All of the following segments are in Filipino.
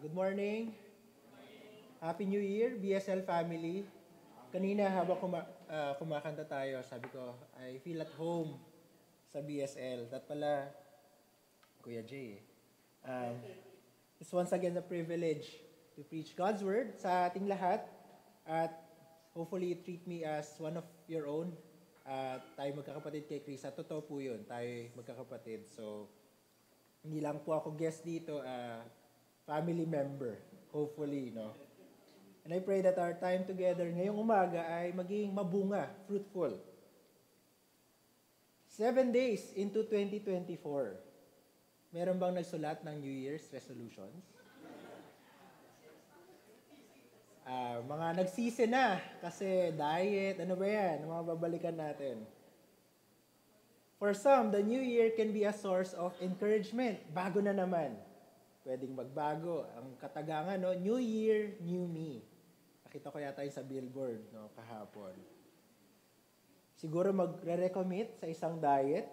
Good morning. Happy New Year, BSL family. Kanina habang kumakanta tayo, sabi ko, I feel at home sa BSL. That pala, Kuya Jay. It's once again a privilege to preach God's Word sa ating lahat. At hopefully you treat me as one of your own. Tayo magkakapatid kay Chris. At totoo po yun, tayo magkakapatid. So, hindi lang po ako guest dito, family member, hopefully, no? And I pray that our time together ngayong umaga ay maging mabunga, fruitful. 7 days into 2024, meron bang nagsulat ng New Year's resolutions? Mga nagsisi na kasi diet, ano ba yan? Mga babalikan natin. For some, the New Year can be a source of encouragement. Bago na naman. Pwedeng magbago. Ang katagangan, no? New Year, New Me. Nakita ko yata yung sa billboard, no? Kahapon. Siguro magre-recommit sa isang diet.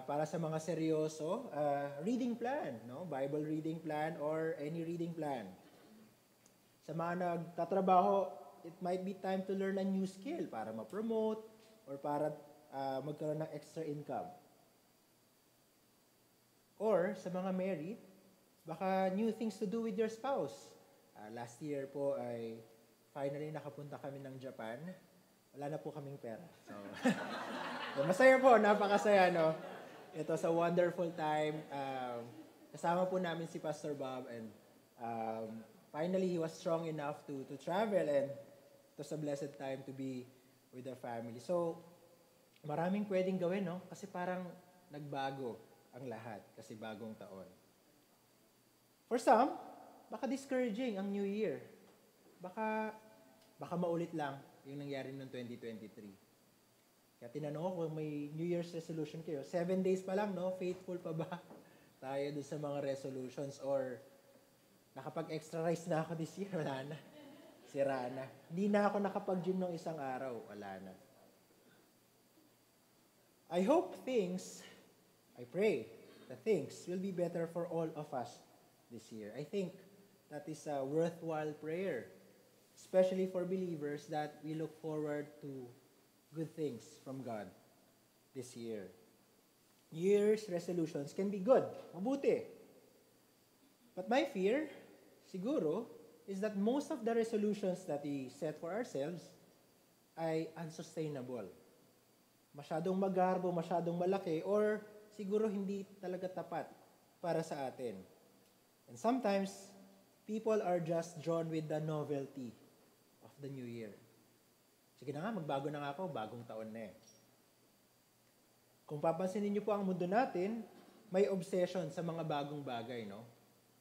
Para sa mga seryoso, reading plan, no? Bible reading plan or any reading plan. Sa mga nagtatrabaho, it might be time to learn a new skill para ma-promote or para magkaroon ng extra income. Or sa mga married, baka new things to do with your spouse. Last year po ay finally nakapunta kami ng Japan. Wala na po kaming pera. So masaya po, napakasaya, no? Ito sa wonderful time. Kasama po namin si Pastor Bob and finally he was strong enough to travel and it was a blessed time to be with the family. So maraming pwedeng gawin, no? Kasi parang nagbago ang lahat kasi bagong taon. For some, baka discouraging ang New Year. Baka maulit lang yung nangyari noong 2023. Kaya tinanong ko kung may New Year's resolution kayo. 7 days pa lang, no? Faithful pa ba tayo doon sa mga resolutions? Or nakapag-extra rice na ako this year? Wala na. Sira na. Hindi na ako nakapag-gym ng isang araw. Wala na. I pray that things will be better for all of us this year. I think that is a worthwhile prayer, especially for believers that we look forward to good things from God this year. New Year's resolutions can be good, mabuti. But my fear, siguro, is that most of the resolutions that we set for ourselves ay unsustainable. Masyadong magarbo, masyadong malaki, or siguro hindi talaga tapat para sa atin. And sometimes, people are just drawn with the novelty of the new year. Sige na nga, magbago na nga ako, bagong taon na eh. Kung papansinin niyo po ang mundo natin, may obsession sa mga bagong bagay, no?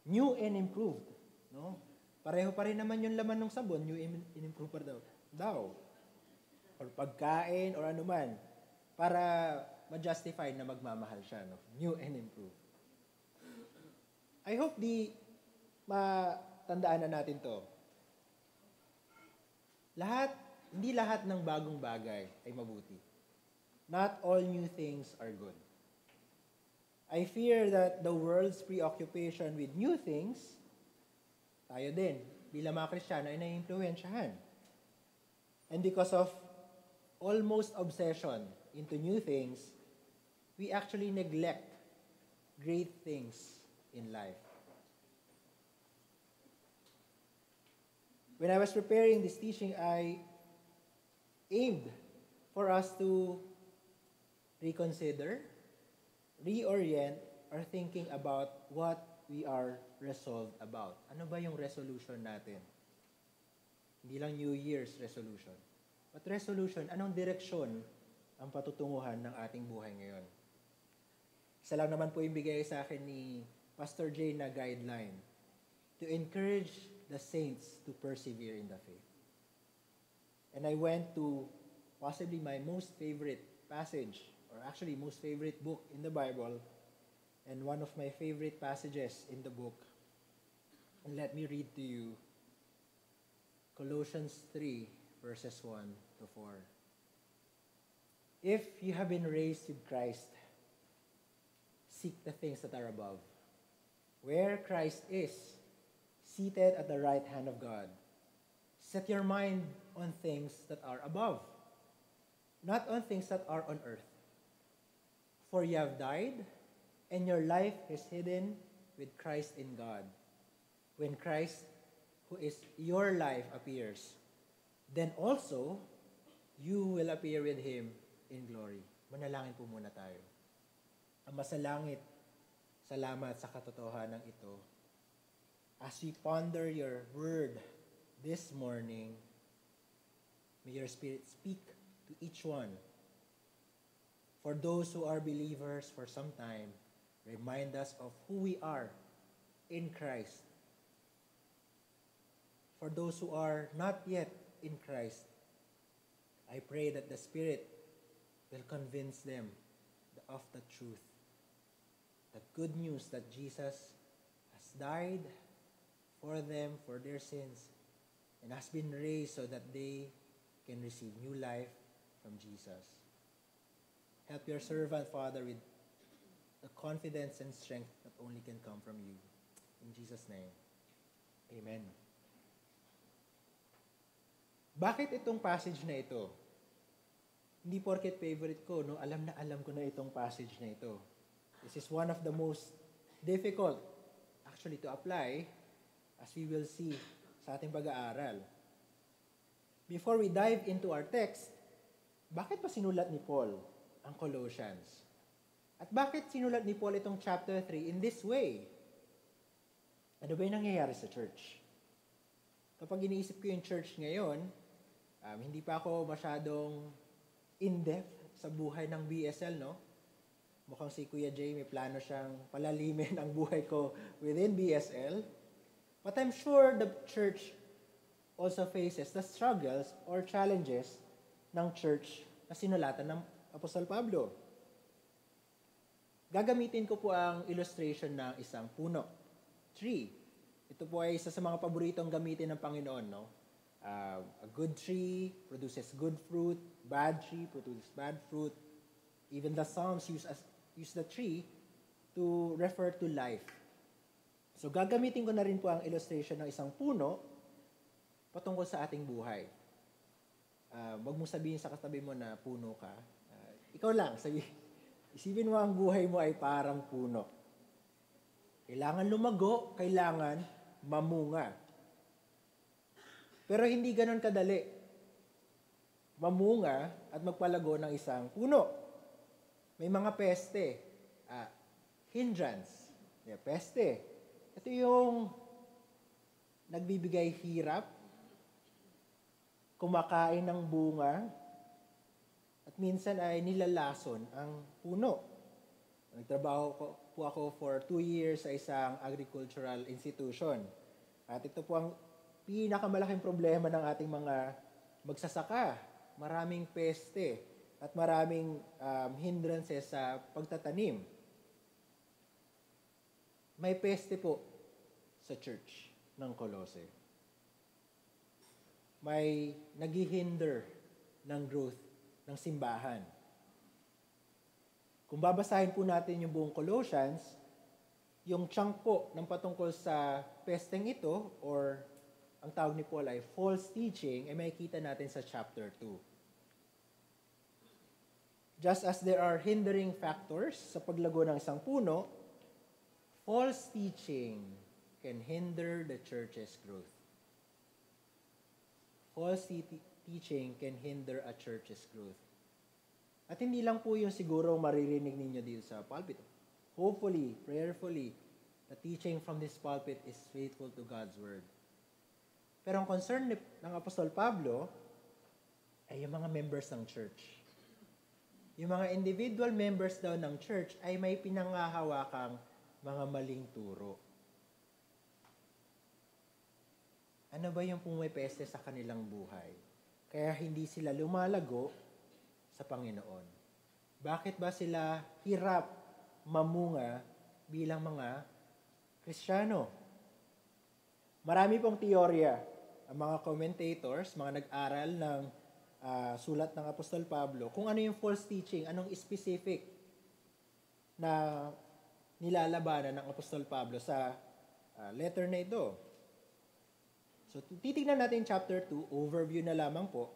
New and improved, no? Pareho pa rin naman yung laman ng sabon, new and improved pa daw. Or pagkain, or anuman. Para ma-justify na magmamahal siya, no? New and improved. I hope matandaan na natin to. Hindi lahat ng bagong bagay ay mabuti. Not all new things are good. I fear that the world's preoccupation with new things, tayo din, bilang mga Kristiyano, ay naiimpluwensyahan. And because of almost obsession into new things, we actually neglect great things in life. When I was preparing this teaching, I aimed for us to reconsider, reorient our thinking about what we are resolved about. Ano ba yung resolution natin? Hindi lang New Year's resolution. But resolution, anong direksyon ang patutunguhan ng ating buhay ngayon? Isa lang naman po yung bigay sa akin ni Pastor Jay na guideline to encourage the saints to persevere in the faith. And I went to possibly my most favorite passage, or actually most favorite book in the Bible, and one of my favorite passages in the book. And let me read to you Colossians 3, verses 1 to 4. If you have been raised with Christ, seek the things that are above, where Christ is, seated at the right hand of God. Set your mind on things that are above, not on things that are on earth. For you have died, and your life is hidden with Christ in God. When Christ, who is your life, appears, then also you will appear with Him in glory. Manalangin po muna tayo. Ama sa langit, salamat sa katotohanan ito. As we ponder your word this morning, may your Spirit speak to each one. For those who are believers for some time, remind us of who we are in Christ. For those who are not yet in Christ, I pray that the Spirit will convince them of the truth. The good news that Jesus has died for them, for their sins, and has been raised so that they can receive new life from Jesus. Help your servant, Father, with the confidence and strength that only can come from you. In Jesus' name, amen. Bakit itong passage na ito? Hindi porket favorite ko, no? Alam na alam ko na itong passage na ito. This is one of the most difficult, actually, to apply, as we will see sa ating pag-aaral. Before we dive into our text, bakit pa sinulat ni Paul ang Colossians? At bakit sinulat ni Paul itong chapter 3 in this way? Ano ba yung nangyayari sa church? Kapag iniisip ko yung church ngayon, hindi pa ako masyadong in-depth sa buhay ng BSL, no? Mukhang si Kuya Jay may plano siyang palalimin ang buhay ko within BSL. But I'm sure the church also faces the struggles or challenges ng church na sinulatan ng Apostol Pablo. Gagamitin ko po ang illustration ng isang puno, tree. Ito po ay isa sa mga paboritong gamitin ng Panginoon, no? A good tree produces good fruit, bad tree produces bad fruit. Even the Psalms use the tree to refer to life. So gagamitin ko na rin po ang illustration ng isang puno patungkol sa ating buhay. Wag mong sabihin sa katabi mo na puno ka. Ikaw lang, isipin mo ang buhay mo ay parang puno. Kailangan lumago, kailangan mamunga. Pero hindi ganon kadali mamunga at magpalago ng isang puno. May mga peste, hindrance, peste. Ito yung nagbibigay hirap, kumakain ng bunga, at minsan ay nilalason ang puno. Nagtrabaho po ako for 2 years sa isang agricultural institution. At ito po ang pinakamalaking problema ng ating mga magsasaka. Maraming peste at maraming hindrances sa pagtatanim. May peste po sa church ng Colossae. May naghihinder ng growth ng simbahan. Kung babasahin po natin yung buong Colossians, yung chunk po ng patungkol sa pesteng ito, or ang tawag ni Paul ay false teaching, ay makikita natin sa chapter 2. Just as there are hindering factors sa paglago ng isang puno, false teaching can hinder the church's growth. False teaching can hinder a church's growth. At hindi lang po yung siguro maririnig ninyo dito sa pulpit. Hopefully, prayerfully, the teaching from this pulpit is faithful to God's Word. Pero ang concern ng Apostol Pablo ay yung mga members ng church. Yung mga individual members daw ng church ay may pinangahawakang mga maling turo. Ano ba yung pumipeste sa kanilang buhay? Kaya hindi sila lumalago sa Panginoon. Bakit ba sila hirap mamunga bilang mga Kristiyano? Marami pong teorya ang mga commentators, mga nag-aral ng sulat ng Apostol Pablo, kung ano yung false teaching, anong specific na nilalabanan ng Apostol Pablo sa letter na ito. So, titignan natin chapter 2, overview na lamang po.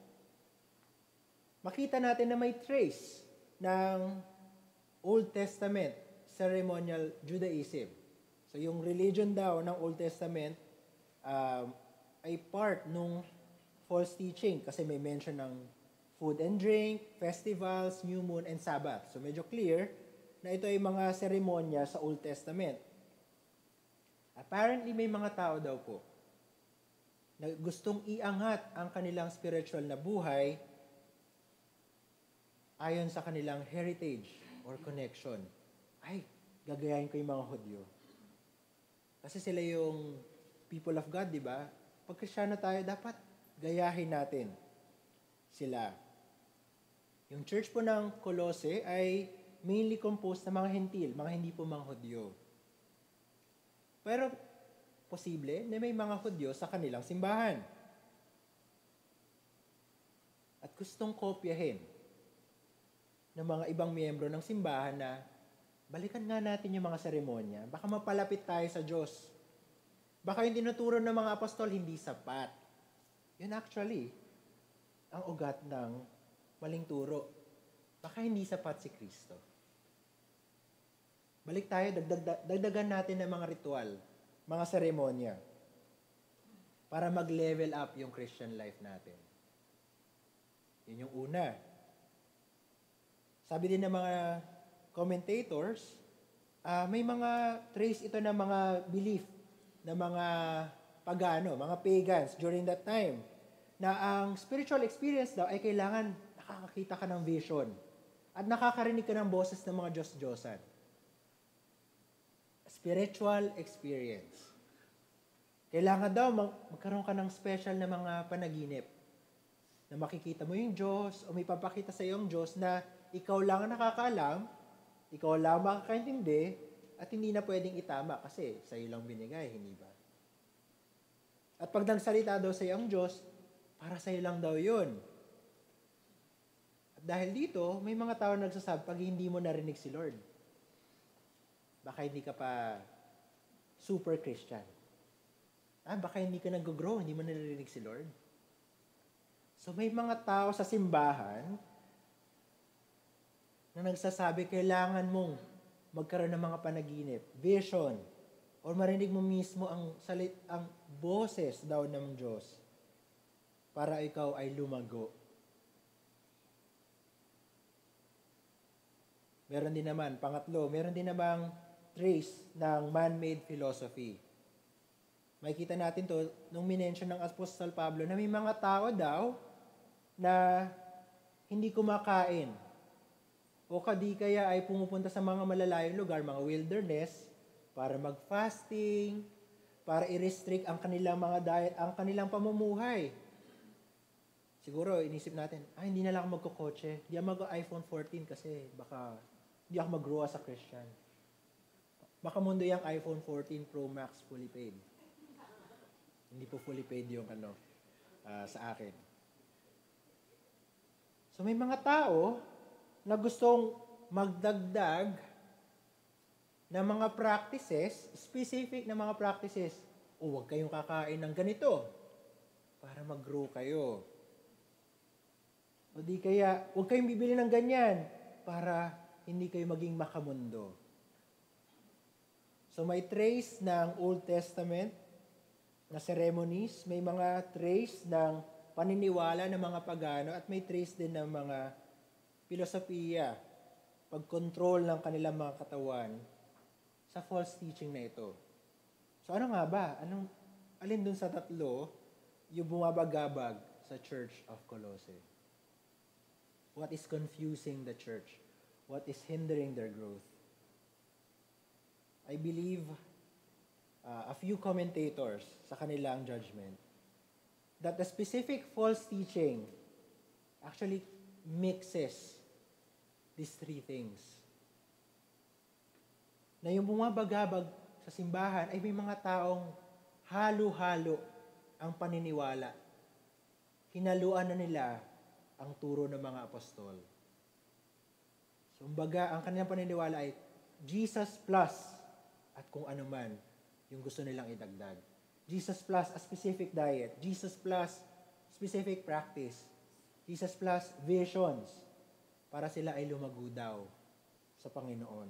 Makita natin na may trace ng Old Testament ceremonial Judaism. So, yung religion daw ng Old Testament ay part nung false teaching kasi may mention ng food and drink, festivals, new moon, and Sabbath. So, medyo clear na ito ay mga seremonya sa Old Testament. Apparently, may mga tao daw po na gustong iangat ang kanilang spiritual na buhay ayon sa kanilang heritage or connection. Ay, gagayahin ko yung mga Hudyo. Kasi sila yung people of God, di ba? Pag Kristiyano tayo, dapat gayahin natin sila. Yung church po ng Colossae ay mainly composed ng mga hentil, mga hindi po mga Hudyo. Pero, posible na may mga Hudyo sa kanilang simbahan. At gustong kopyahin ng mga ibang miyembro ng simbahan na balikan nga natin yung mga seremonya. Baka mapalapit tayo sa Diyos. Baka yung tinuturo ng mga apostol hindi sapat. Yun actually, ang ugat ng maling turo. Baka hindi sapat si Kristo. Balik tayo, dagdagan natin ng mga ritual, mga seremonya, para mag-level up yung Christian life natin. Yun yung una. Sabi din ng mga commentators, may mga trace ito ng mga belief ng mga pagano, mga pagans during that time, na ang spiritual experience daw ay kailangan nakakakita ka ng vision at nakakarinig ka ng boses ng mga Diyos-Diyosan. Spiritual experience. Kailangan daw magkaroon ka ng special na mga panaginip na makikita mo yung Diyos o may papakita sa iyo ang Diyos na ikaw lang ang nakakaalam, ikaw lang makakaintindi, at hindi na pwedeng itama kasi sa iyo lang binigay, hindi ba? At pag nagsalita daw sa iyo ang Diyos, para sa iyo lang daw yun. At dahil dito, may mga tao nagsasabi, pag hindi mo narinig si Lord, baka hindi ka pa super Christian. Baka hindi ka nag-grow, hindi mo narinig si Lord. So may mga tao sa simbahan na nagsasabi, kailangan mong magkaroon ng mga panaginip, vision, or marinig mo mismo ang boses daw ng Diyos para ikaw ay lumago. Meron din naman, pangatlo, meron din namang trace ng man-made philosophy. Makikita natin to nung minention ng Apostol Pablo na may mga tao daw na hindi kumakain o kadi kaya ay pumupunta sa mga malalayong lugar, mga wilderness, para mag-fasting, para i-restrict ang kanilang mga diet, ang kanilang pamumuhay. Siguro, inisip natin, hindi na lang ako magkukotse, hindi ako mag-iPhone 14 kasi baka hindi ako mag-grow as a Christian. Baka mundo yung iPhone 14 Pro Max fully paid. Hindi po fully paid yung sa akin. So may mga tao na gustong magdagdag ng mga practices, specific na mga practices. Huwag kayong kakain ng ganito para mag-grow kayo. O di kaya, huwag kayong bibili ng ganyan para hindi kayo maging makamundo. So may trace ng Old Testament na ceremonies, may mga trace ng paniniwala ng mga pagano, at may trace din ng mga filosofiya, pag-control ng kanilang mga katawan sa false teaching na ito. So ano nga ba? Alin dun sa tatlo yung bumabagabag sa Church of Colossae? What is confusing the church? What is hindering their growth? I believe a few commentators sa kanilang judgment that the specific false teaching actually mixes these three things. Na yung bumabagabag sa simbahan ay may mga taong halo-halo ang paniniwala. Hinaluan na nila ang turo ng mga apostol. So, ang kanilang paniniwala ay Jesus plus at kung ano man yung gusto nilang idagdag. Jesus plus a specific diet. Jesus plus specific practice. Jesus plus visions para sila ay lumago daw sa Panginoon.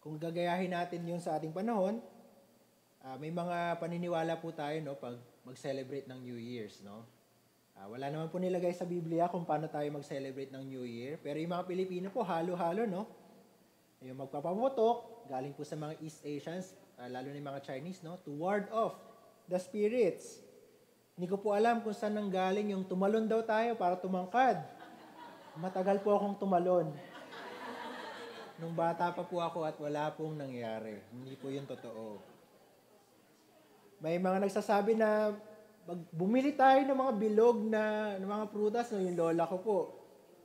Kung gagayahin natin yun sa ating panahon, may mga paniniwala po tayo no, pag mag-celebrate ng New Year's. No? Wala naman po nilagay sa Biblia kung paano tayo mag-celebrate ng New Year. Pero yung mga Pilipino po, halo-halo, no? Yung magpapaputok, galing po sa mga East Asians, lalo na yung mga Chinese, no? To ward off the spirits. Hindi ko po alam kung saan nanggaling yung tumalon daw tayo para tumangkad. Matagal po akong tumalon. Nung bata pa po ako at wala pong nangyari. Hindi po yun totoo. May mga nagsasabi na bumili tayo ng mga bilog ng mga prutas. No, yung lola ko po,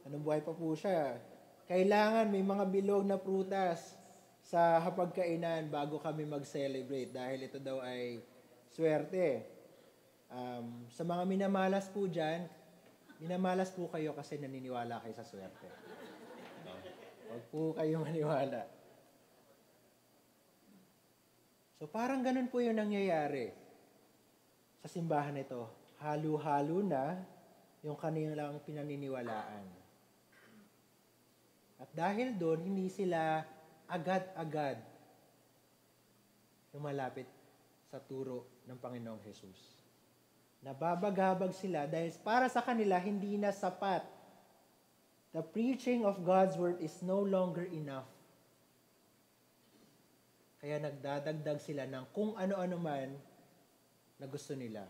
anong buhay pa po siya. Kailangan may mga bilog na prutas sa hapagkainan bago kami mag-celebrate dahil ito daw ay swerte. Sa mga minamalas po dyan, minamalas po kayo kasi naniniwala kayo sa swerte. Huwag po kayo maniwala. So parang ganun po yung nangyayari sa simbahan ito. Halo-halo na yung kanilang pinaniniwalaan. At dahil doon, hindi sila agad-agad lumalapit sa turo ng Panginoong Jesus. Nababagabag sila dahil para sa kanila, hindi na sapat. The preaching of God's word is no longer enough. Kaya nagdadagdag sila ng kung ano-ano man na gusto nila.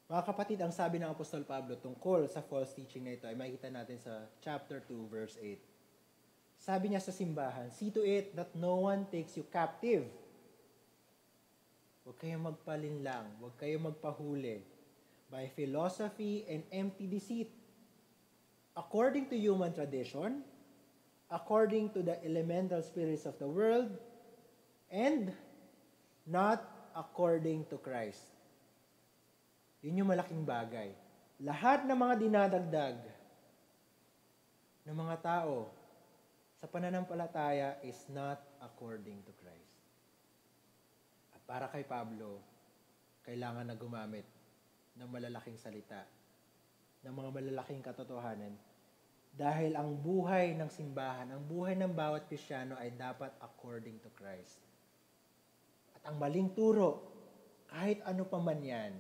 Mga kapatid, ang sabi ng Apostol Pablo tungkol sa false teaching na ito ay makikita natin sa chapter 2, verse 8. Sabi niya sa simbahan, "See to it that no one takes you captive." Huwag kayong magpalinlang, huwag kayong magpahuli by philosophy and empty deceit, according to human tradition, according to the elemental spirits of the world, and not according to Christ. Yun yung malaking bagay. Lahat ng mga dinadagdag ng mga tao sa pananampalataya is not according to Christ. At para kay Pablo, kailangan na gumamit ng malalaking salita, ng mga malalaking katotohanan, dahil ang buhay ng simbahan, ang buhay ng bawat Kristiyano ay dapat according to Christ. At ang maling turo, kahit ano pa man yan,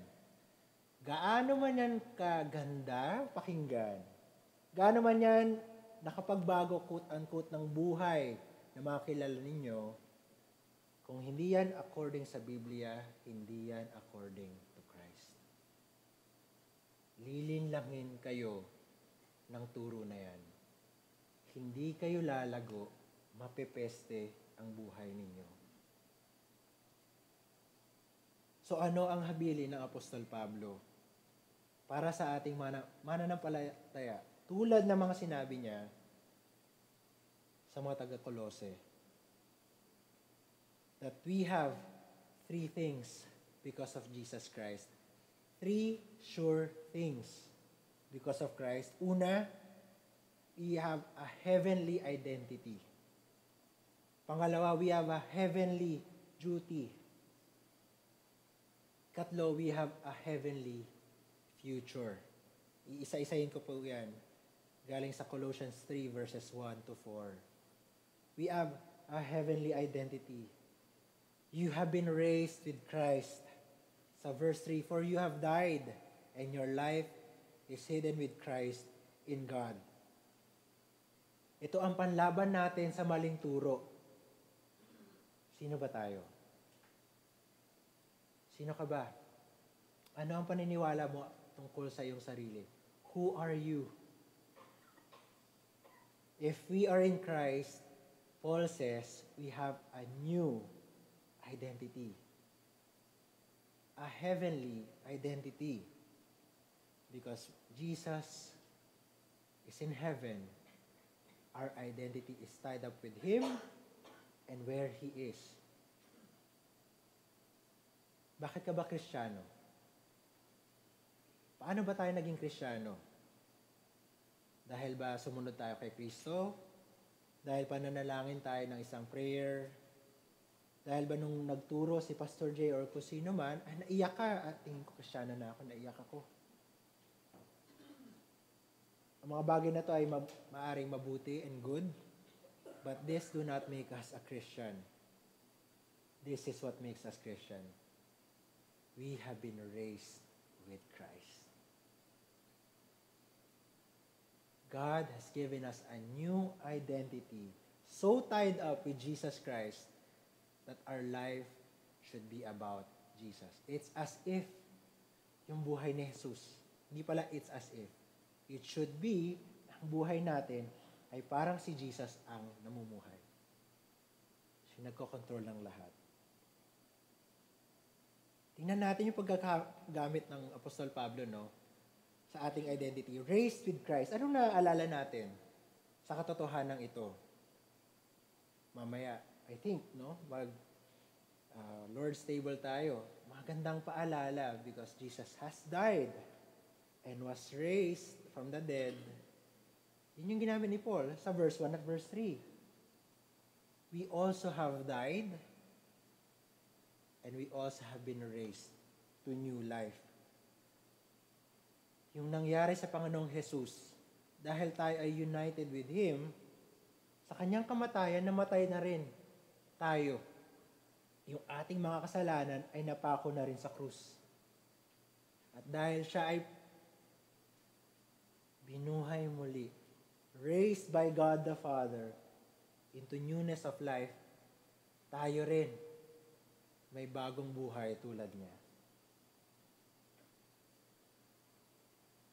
gaano man yan kaganda pakinggan, gaano man yan nakapagbago quote-unquote ng buhay ng mga kilala ninyo, kung hindi yan according sa Biblia, hindi yan according to Christ. Lilinlangin kayo ng turo na yan. Hindi kayo lalago, mapepeste ang buhay ninyo. So ano ang habilin ng Apostol Pablo para sa ating mananampalataya? Tulad ng mga sinabi niya sa mga taga-Kolose, that we have 3 things because of Jesus Christ. 3 sure things because of Christ. Una, we have a heavenly identity. Pangalawa, we have a heavenly duty. Katlo, we have a heavenly future. Iisa-isahin ko po yan. Galing sa Colossians 3 verses 1 to 4. We have a heavenly identity. You have been raised with Christ. Sa verse 3, "For you have died, and your life is hidden with Christ in God." Ito ang panlaban natin sa maling turo. Sino ba tayo? Sino ka ba? Ano ang paniniwala mo tungkol sa iyong sarili? Who are you? If we are in Christ, Paul says, we have a new identity. A heavenly identity. Because Jesus is in heaven, our identity is tied up with Him and where He is. Bakit ka ba Kristiyano? Paano ba tayo naging Kristiyano? Dahil ba sumunod tayo kay Kristo? Dahil pananalangin tayo ng isang prayer? Dahil ba nung nagturo si Pastor Jay or kung sino man, naiyak ka, at tingin ko Kristyano na ako, naiyak ako. Ang mga bagay na to ay maaring mabuti and good, but this do not make us a Christian. This is what makes us Christian. We have been raised with Christ. God has given us a new identity, so tied up with Jesus Christ that our life should be about Jesus. It's as if yung buhay ni Jesus. Hindi pala it's as if. It should be, ang buhay natin ay parang si Jesus ang namumuhay. Siya nagko-control ng lahat. Tingnan natin yung paggagamit ng Apostol Pablo, no? Sa ating identity. Raised with Christ. Anong naaalala natin sa katotohanan ito? Mamaya, I think, no? Lord's table tayo. Magandang paalala because Jesus has died and was raised from the dead. Yun yung ginamit ni Paul sa verse 1 at verse 3. We also have died and we also have been raised to new life. Yung nangyari sa Panginoong Jesus, dahil tayo ay united with Him, sa Kanyang kamatayan, namatay na rin tayo. Yung ating mga kasalanan ay napako na rin sa krus. At dahil siya ay binuhay muli, raised by God the Father into newness of life, tayo rin may bagong buhay tulad niya.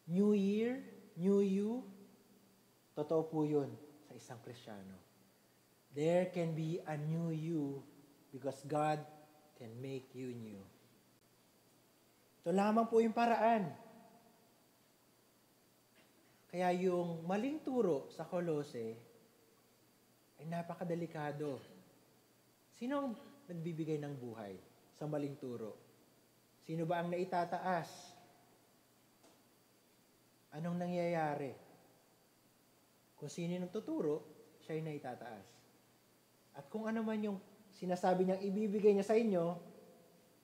New Year, New You, totoo po yun sa isang Kristiyano. There can be a new you because God can make you new. Ito lamang po yung paraan. Kaya yung maling turo sa Kolose ay napakadelikado. Sino ang nagbibigay ng buhay sa maling turo? Sino ba ang naitataas? Anong nangyayari? Kung sino yung tuturo, siya yung naitataas. At kung ano man yung sinasabi niyang ibibigay niya sa inyo,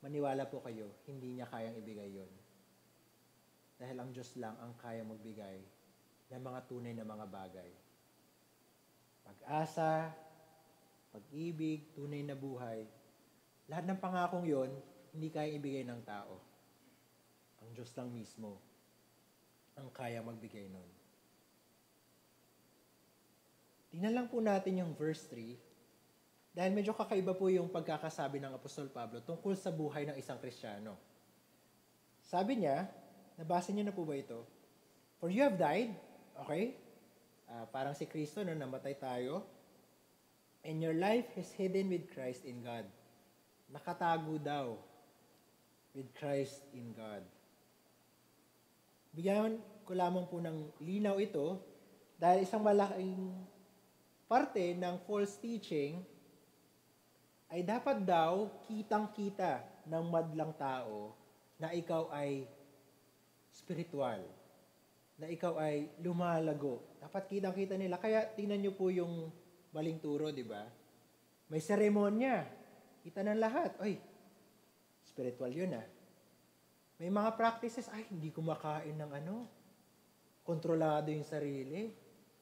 maniwala po kayo, hindi niya kayang ibigay yon. Dahil ang Diyos lang ang kayang magbigay ng mga tunay na mga bagay. Pag-asa, pag-ibig, tunay na buhay, lahat ng pangakong yon, hindi kayang ibigay ng tao. Ang Diyos lang mismo ang kaya magbigay nun. Tingnan lang po natin yung verse 3, dahil medyo kakaiba po yung pagkakasabi ng Apostol Pablo tungkol sa buhay ng isang Kristiyano. Sabi niya, nabasa niyo na po ba ito? For you have died, okay? Parang si Kristo, no, namatay tayo, and your life is hidden with Christ in God. Nakatago daw with Christ in God. Bigyan ko lamang po ng linaw ito dahil isang malaking parte ng false teaching ay dapat daw kitang-kita ng madlang tao na ikaw ay spiritual, na ikaw ay lumalago. Dapat kitang-kita nila. Kaya tingnan nyo po yung maling turo, di ba? May seremonya. Kita ng lahat. Ay, spiritual yun ah. May mga practices, ay, hindi kumakain ng ano. Kontrolado yung sarili.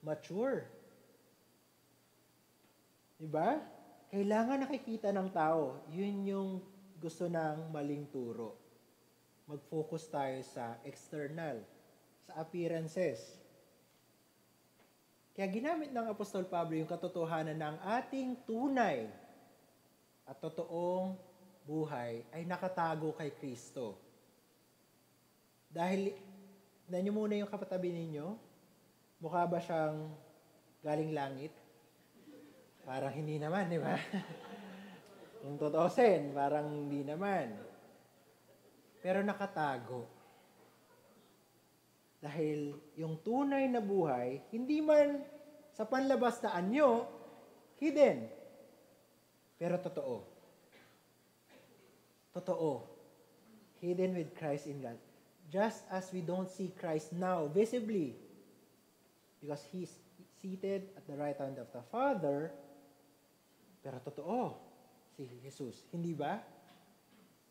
Mature. Diba? Kailangan nakikita ng tao. Yun yung gusto ng maling turo. Mag-focus tayo sa external, sa appearances. Kaya ginamit ng Apostol Pablo yung katotohanan ng ating tunay at totoong buhay ay nakatago kay Kristo. Dahil, nanyo muna yung kapatabi ninyo, mukha ba siyang galing langit? Parang hindi naman, di ba? Kung totoosin, parang hindi naman. Pero nakatago. Dahil yung tunay na buhay, hindi man sa panlabas na anyo, hidden. Pero totoo. Totoo. Hidden with Christ in God. Just as we don't see Christ now visibly, because He's seated at the right hand of the Father. Pero totoo, si Jesus. Hindi ba?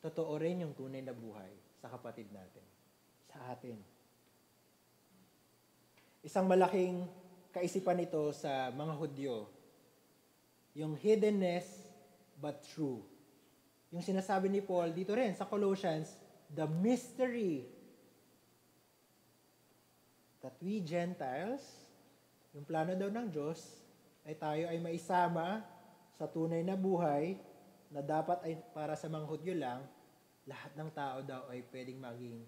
Totoo rin yung tunay na buhay sa kapatid natin, sa atin. Isang malaking kaisipan ito sa mga Hudyo, yung hiddenness but true. Yung sinasabi ni Paul dito rin sa Colossians, the mystery that we Gentiles, yung plano daw ng Diyos, ay tayo ay maisama sa tunay na buhay na dapat ay para sa mga Hudyo lang, lahat ng tao daw ay pwedeng maging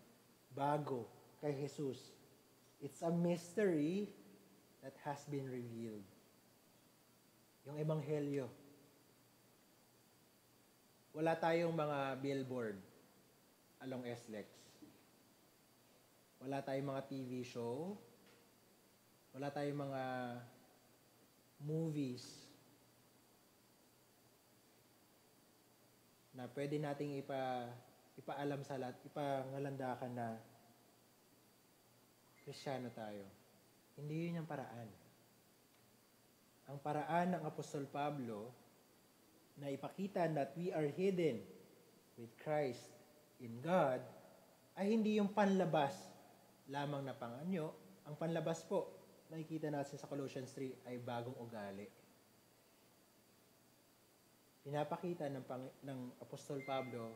bago kay Jesus. It's a mystery that has been revealed. Yung Ebanghelyo. Wala tayong mga billboard along SLEX. Wala tayong mga TV show. Wala tayong mga movies na pwede nating ipaalam sa lahat, ipangalandakan na Kristiyano tayo. Hindi yun ang paraan. Ang paraan ng Apostol Pablo na ipakita that we are hidden with Christ in God ay hindi yung panlabas lamang na panganyo. Ang panlabas po, nakikita natin sa Colossians 3, ay bagong ugali. Pinapakita ng Apostol Pablo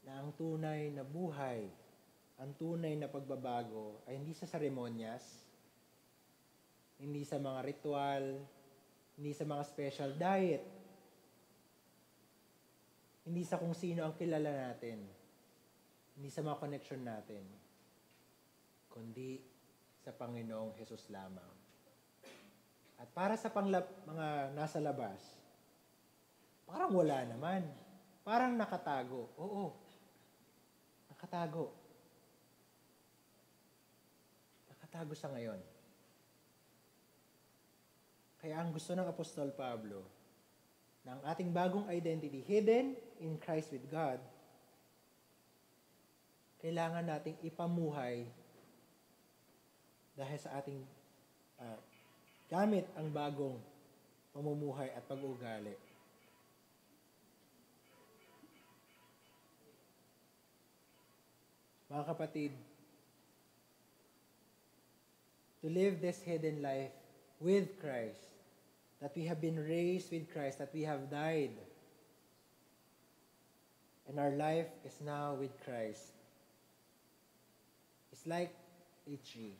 na ang tunay na buhay, ang tunay na pagbabago ay hindi sa seremonyas, hindi sa mga ritual, hindi sa mga special diet, hindi sa kung sino ang kilala natin, hindi sa mga connection natin, kundi sa Panginoong Jesus lamang. At para sa mga nasa labas, parang wala naman. Parang nakatago. Oo, nakatago. Nakatago sa ngayon. Kaya ang gusto ng Apostol Pablo, na ang ating bagong identity, hidden in Christ with God, kailangan nating ipamuhay dahil sa ating gamit ang bagong pamumuhay at pag-uugali. Mga kapatid, to live this hidden life with Christ, that we have been raised with Christ, that we have died, and our life is now with Christ. It's like a tree.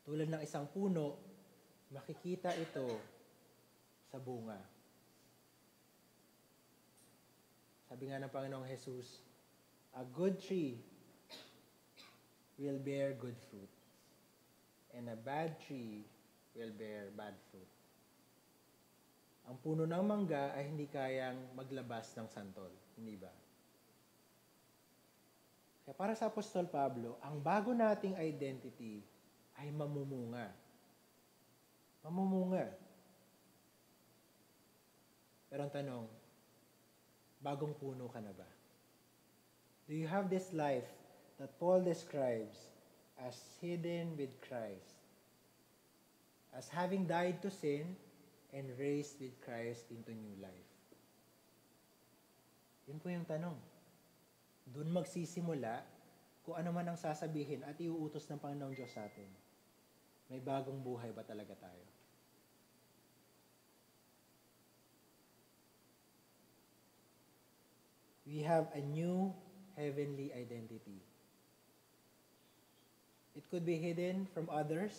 Tulad ng isang puno, makikita ito sa bunga. Sabi nga ng Panginoong Jesus, a good tree will bear good fruit, and a bad tree will bear bad fruit. Ang puno ng mangga ay hindi kayang maglabas ng santol, hindi ba? Kaya para sa Apostol Pablo, ang bago nating identity ay mamumunga. Mamumunga. Pero ang tanong, bagong puno ka na ba? Do you have this life that Paul describes as hidden with Christ? As having died to sin and raised with Christ into new life? Yun po yung tanong. Doon magsisimula kung ano man ang sasabihin at iuutos ng Panginoong Diyos sa atin. May bagong buhay ba talaga tayo? We have a new heavenly identity. It could be hidden from others,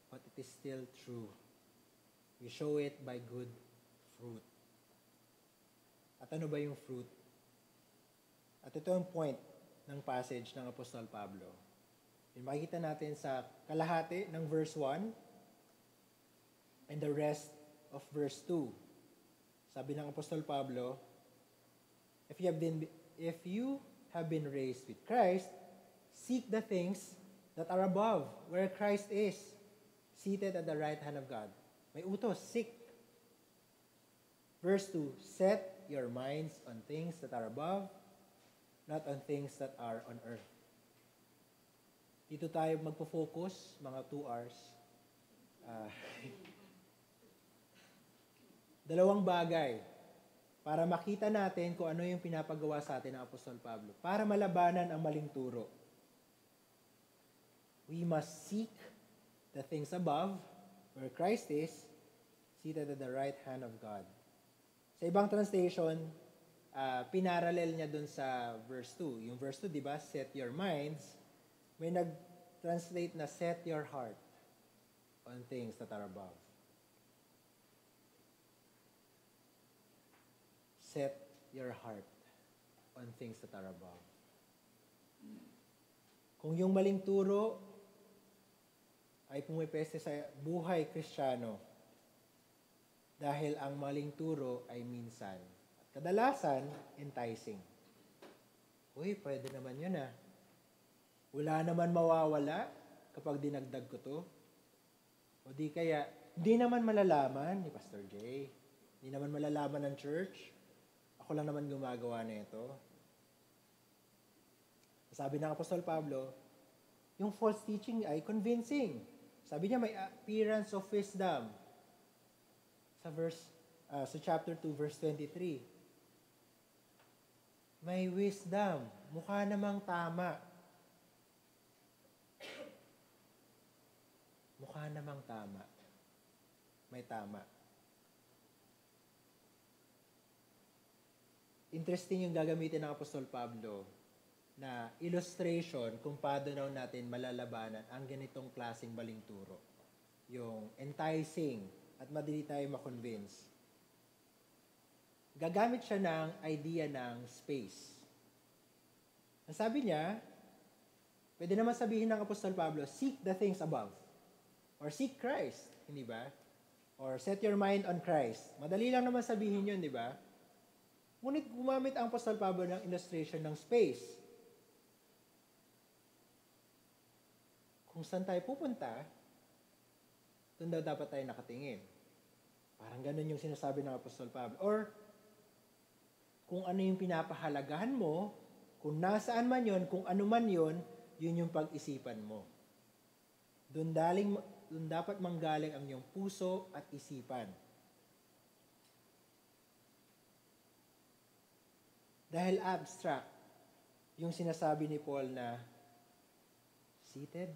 but it is still true. We show it by good fruit. At ano ba yung fruit? At ito ang point ng passage ng Apostol Pablo. Yung makikita natin sa kalahati ng verse 1 and the rest of verse 2. Sabi ng Apostol Pablo, if you have been raised with Christ, seek the things that are above, where Christ is, seated at the right hand of God. May utos, seek. Verse 2, set your minds on things that are above, not on things that are on earth. Dito tayo magpo-focus, mga 2 hours. Ah, dalawang bagay para makita natin kung ano yung pinapagawa sa atin ng Apostol Pablo. Para malabanan ang maling turo. We must seek the things above, where Christ is, seated at the right hand of God. Sa ibang translation, pinarallel niya dun sa verse 2. Yung verse 2, di ba? Set your minds. May nag-translate na set your heart on things that are above. Set your heart on things that are above. Kung yung maling turo ay pumipeste sa buhay Kristiyano, dahil ang maling turo ay minsan, at kadalasan, enticing. Uy, pwede naman yun ah. Wala naman mawawala kapag dinagdag ko to. O di kaya, hindi naman malalaman ni Pastor Jay. Hindi naman malalaman ng church. Ako lang naman gumagawa na ito. Sabi ng Apostol Pablo, yung false teaching ay convincing. Sabi niya may appearance of wisdom. Sa chapter 2, verse 23. May wisdom. Mukha namang tama. Mukha namang tama. May tama. Interesting yung gagamitin ng Apostol Pablo na illustration kung paano natin malalabanan ang ganitong klaseng maling turo. Yung enticing at madali tayo makonvince. Gagamit siya ng idea ng space. Ang sabi niya, pwede naman sabihin ng Apostol Pablo, seek the things above. Or seek Christ, hindi ba? Or set your mind on Christ. Madali lang naman sabihin yun, di ba? Ngunit gumamit ang Apostol Pablo ng illustration ng space. Kung saan tayo pupunta, doon daw dapat tayo nakatingin. Parang ganun yung sinasabi ng Apostol Pablo. Or, kung ano yung pinapahalagahan mo, kung nasaan man yon, kung ano man yon, yun yung pag-isipan mo. Doon dapat manggaling ang iyong puso at isipan. Dahil abstract, yung sinasabi ni Paul na seated,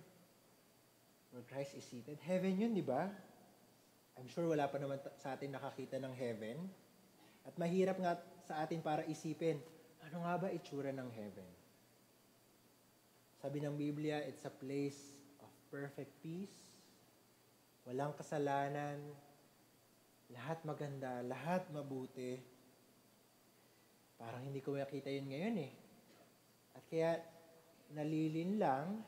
where Christ is seated. Heaven yun, di ba? I'm sure wala pa naman sa atin nakakita ng heaven. At mahirap nga sa atin para isipin, ano nga ba itsura ng heaven? Sabi ng Biblia, it's a place of perfect peace, walang kasalanan, lahat maganda, lahat mabuti. Parang hindi ko makita yun ngayon eh. At kaya nalilin lang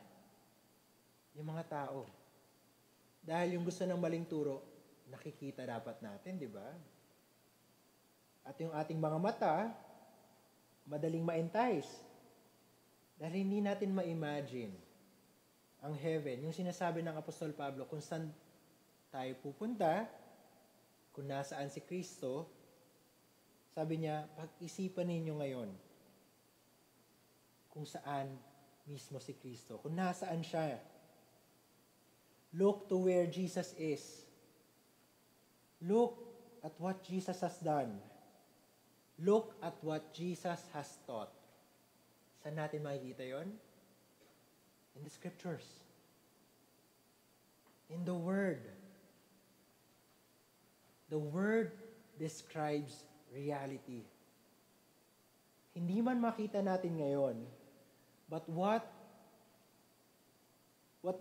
yung mga tao. Dahil yung gusto ng maling turo, nakikita dapat natin, di ba? At yung ating mga mata, madaling ma-entice. Dahil hindi natin ma-imagine ang heaven. Yung sinasabi ng Apostol Pablo, kung saan tayo pupunta, kung nasaan si Kristo, sabi niya, pag-isipan ninyo ngayon kung saan mismo si Kristo, kung nasaan siya. Look to where Jesus is. Look at what Jesus has done. Look at what Jesus has taught. Saan natin makikita yon? In the Scriptures. In the Word. The Word describes reality. Hindi man makita natin ngayon, but what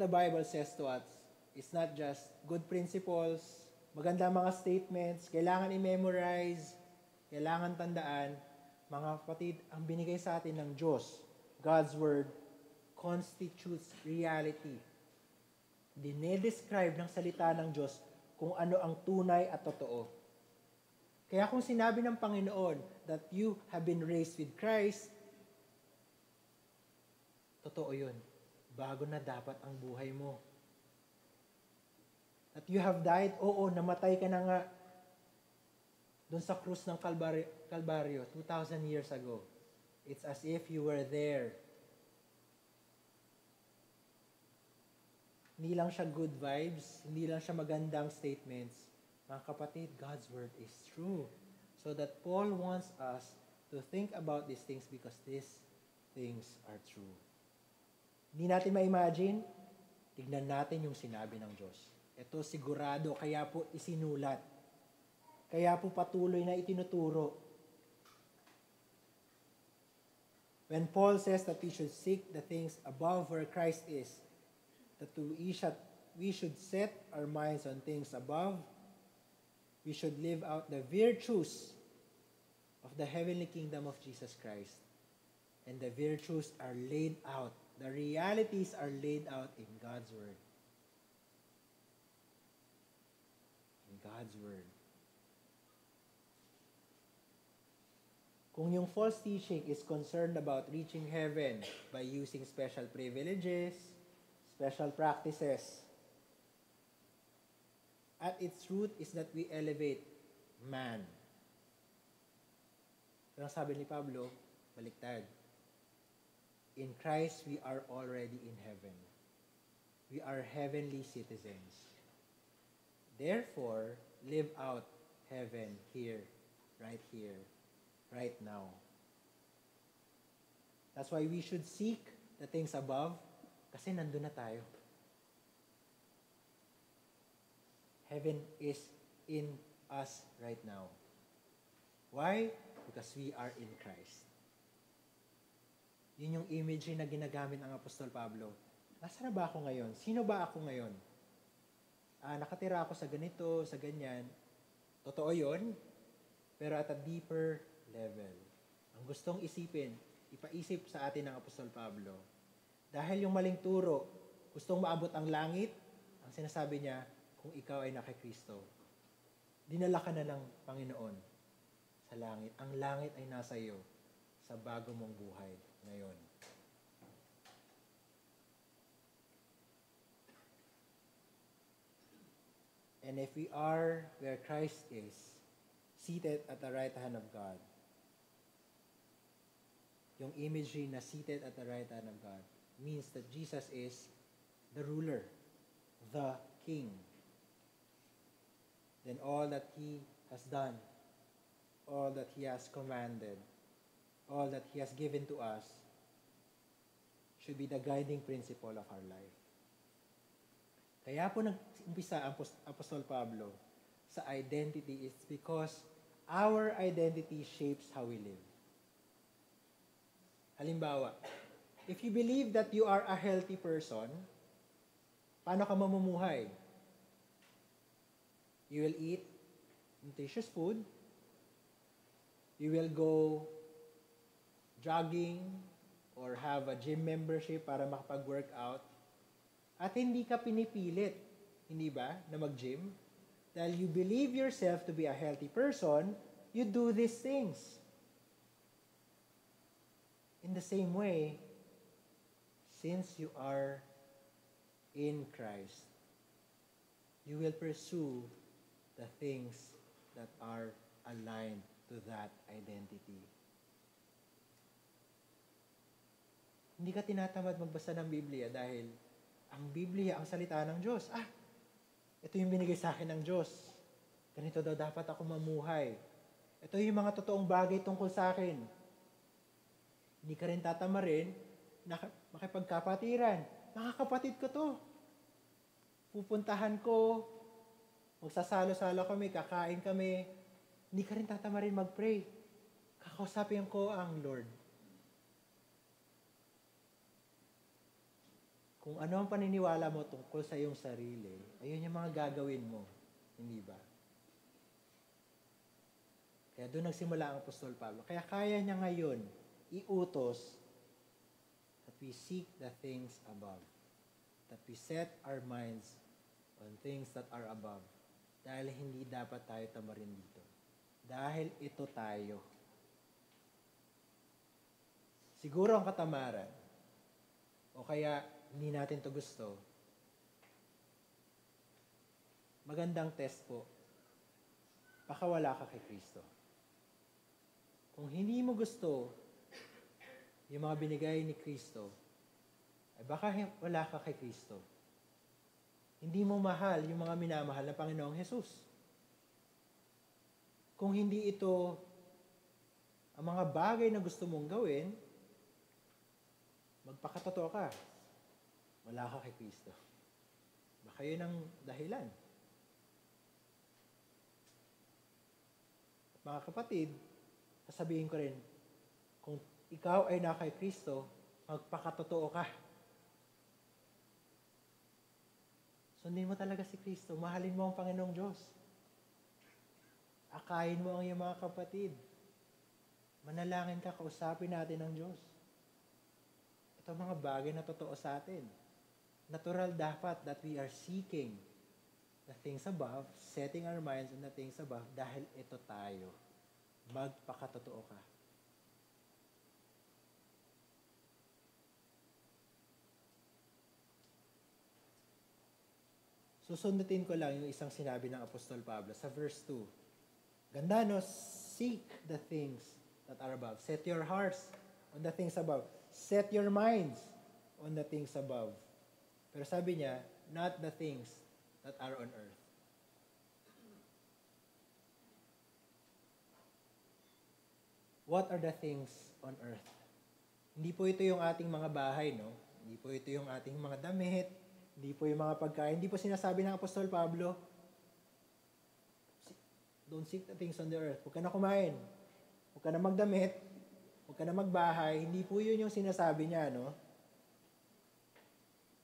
the Bible says to us is not just good principles, maganda mga statements, kailangan i-memorize, kailangan tandaan. Mga kapatid, ang binigay sa atin ng Diyos, God's Word, constitutes reality. Dinedescribe ng salita ng Diyos kung ano ang tunay at totoo. Kaya kung sinabi ng Panginoon that you have been raised with Christ, totoo yun. Bago na dapat ang buhay mo. That you have died, oo, namatay ka na nga doon sa krus ng Kalbaryo 2,000 years ago. It's as if you were there. Hindi lang siya good vibes, hindi lang siya magandang statements. Mga kapatid, God's word is true. So that Paul wants us to think about these things because these things are true. Hindi natin ma-imagine, tignan natin yung sinabi ng Diyos. Ito sigurado, kaya po isinulat. Kaya po patuloy na itinuturo. When Paul says that we should seek the things above where Christ is, that we should set our minds on things above, we should live out the virtues of the heavenly kingdom of Jesus Christ. And the virtues are laid out. The realities are laid out in God's word. In God's word. Kung yung false teaching is concerned about reaching heaven by using special privileges, special practices, at its root is that we elevate man. Pero sabi ni Pablo, baliktad. In Christ, we are already in heaven. We are heavenly citizens. Therefore, live out heaven here, right now. That's why we should seek the things above, kasi nandun na tayo. Heaven is in us right now. Why? Because we are in Christ. Yun yung imagery na ginagamit ng Apostol Pablo. Nasaan na ba ako ngayon? Sino ba ako ngayon? Nakatira ako sa ganito, sa ganyan. Totoo yun, pero at a deeper level. Ang gustong isipin, ipaisip sa atin ng Apostol Pablo. Dahil yung maling turo, gustong maabot ang langit, ang sinasabi niya, kung ikaw ay naka Kristo, dinala ka na ng Panginoon sa langit. Ang langit ay nasa iyo sa bago mong buhay ngayon. And if we are where Christ is, seated at the right hand of God, yung imagery na seated at the right hand of God means that Jesus is the ruler, the King. Then all that He has done, all that He has commanded, all that He has given to us should be the guiding principle of our life. Kaya po nag-umpisa ang Apostol Pablo sa identity is because our identity shapes how we live. Halimbawa, if you believe that you are a healthy person, paano ka mamumuhay? You will eat nutritious food. You will go jogging or have a gym membership para makapag-workout. At hindi ka pinipilit, hindi ba, na mag-gym? Dahil you believe yourself to be a healthy person, you do these things. In the same way, since you are in Christ, you will pursue the things that are aligned to that identity. Hindi ka tinatamad magbasa ng Biblia dahil ang Biblia, ang salita ng Diyos. Ito yung binigay sa akin ng Diyos. Ganito daw dapat ako mamuhay. Ito yung mga totoong bagay tungkol sa akin. Hindi ka rin tatamarin na makipagkapatiran. Mga kapatid ko to. Pupuntahan ko, magsasalo-salo kami, kakain kami. Hindi ka rin tatamarin mag-pray. Kakausapin ko ang Lord. Kung ano ang paniniwala mo tungkol sa iyong sarili, ayun yung mga gagawin mo. Hindi ba? Kaya doon nagsimula ang Apostol Pablo. Kaya kaya niya ngayon iutos that we seek the things above. That we set our minds on things that are above. Dahil hindi dapat tayo tamarin dito. Dahil ito tayo. Siguro ang katamaran, o kaya hindi natin to gusto, magandang test po, baka wala ka kay Kristo. Kung hindi mo gusto yung mga binigay ni Kristo, ay baka wala ka kay Kristo. Hindi mo mahal yung mga minamahal na Panginoong Jesus. Kung hindi ito ang mga bagay na gusto mong gawin, magpakatotoo ka. Wala ka kay Kristo. Baka yun ang dahilan. At mga kapatid, sasabihin ko rin, kung ikaw ay na kay Kristo, magpakatotoo ka. Sundin mo talaga si Kristo. Mahalin mo ang Panginoong Diyos. Akayin mo ang iyong mga kapatid. Manalangin ka, kausapin natin ang Diyos. Ito mga bagay na totoo sa atin. Natural dapat that we are seeking the things above, setting our minds on the things above, dahil ito tayo. Magpakatotoo ka. Susundutin ko lang yung isang sinabi ng Apostol Pablo sa verse 2. Ganda, no? Seek the things that are above. Set your hearts on the things above. Set your minds on the things above. Pero sabi niya, not the things that are on earth. What are the things on earth? Hindi po ito yung ating mga bahay, no? Hindi po ito yung ating mga damit. Hindi po yung mga pagkain. Hindi po sinasabi ng Apostol Pablo, don't seek the things on the earth. Huwag ka na kumain. Huwag ka na magdamit. Huwag ka na magbahay. Hindi po yun yung sinasabi niya, no?